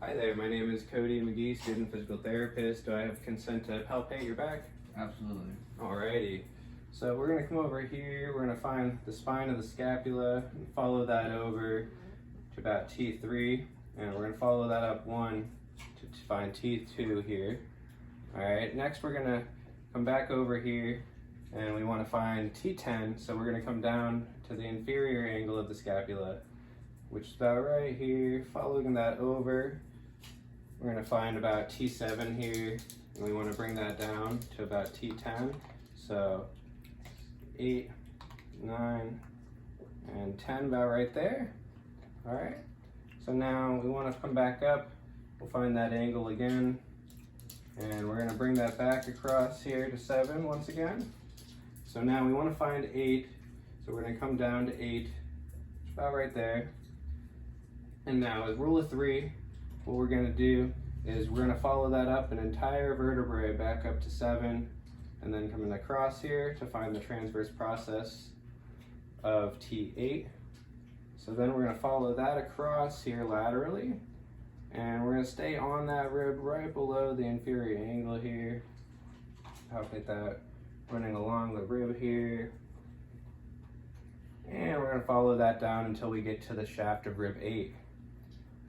Hi there, my name is Cody McGee, student physical therapist. Do I have consent to palpate your back? Absolutely. Alrighty. So we're going to come over here, we're going to find the spine of the scapula and follow that over to about T3. And we're going to follow that up one to find T2 here. Alright, next we're going to come back over here and we want to find T10. So we're going to come down to the inferior angle of the scapula, which is about right here. Following that over, we're going to find about T7 here, and we want to bring that down to about T10. So 8, 9, and 10 about right there. All right. So now we want to come back up. We'll find that angle again, and we're going to bring that back across here to 7 once again. So now we want to find 8. So we're going to come down to 8, about right there. And now with rule of 3, what we're going to do is we're going to follow that up an entire vertebrae back up to 7, and then coming across here to find the transverse process of T8. So then we're going to follow that across here laterally, and we're going to stay on that rib right below the inferior angle here. Palpate that running along the rib here. And we're going to follow that down until we get to the shaft of rib 8.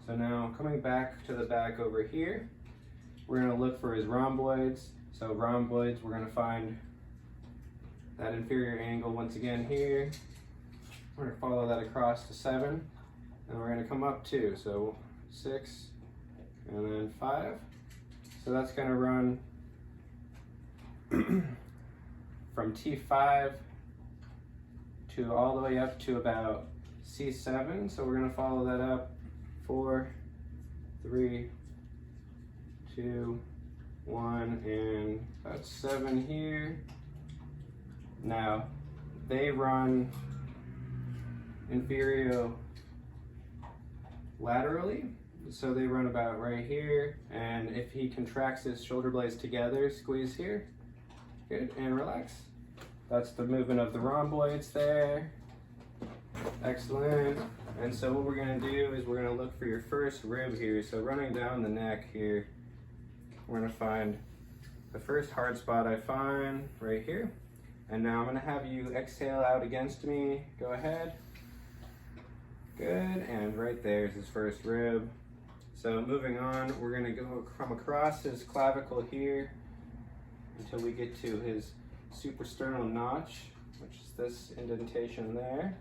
So now coming back to the back over here, we're going to look for his rhomboids. So rhomboids, we're going to find that inferior angle once again here. We're going to follow that across to 7, and we're going to come up 2. So 6 and then 5. So that's going to run from T5 to all the way up to about C7. So we're going to follow that up 4, 3, 2, 1, and about 7 here. Now they run inferior laterally, so they run about right here, and if he contracts his shoulder blades together, squeeze here, good, and relax. That's the movement of the rhomboids there. Excellent. And so what we're going to do is we're going to look for your first rib here. So running down the neck here, we're going to find the first hard spot I find right here. And now I'm going to have you exhale out against me. Go ahead. Good. And right there is his first rib. So moving on, we're going to come across his clavicle here until we get to his suprasternal notch, which is this indentation there.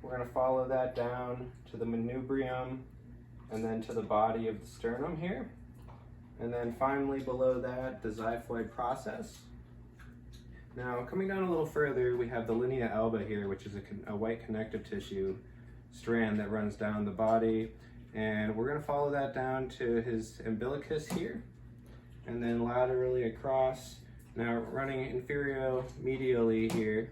We're going to follow that down to the manubrium and then to the body of the sternum here. And then finally below that, the xiphoid process. Now coming down a little further, we have the linea alba here, which is a white connective tissue strand that runs down the body. And we're going to follow that down to his umbilicus here, and then laterally across. Now running inferior medially here,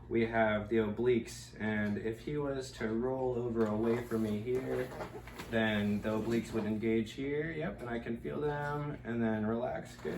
we have the obliques, and if he was to roll over away from me here, then the obliques would engage here, yep, and I can feel them, and then relax, good.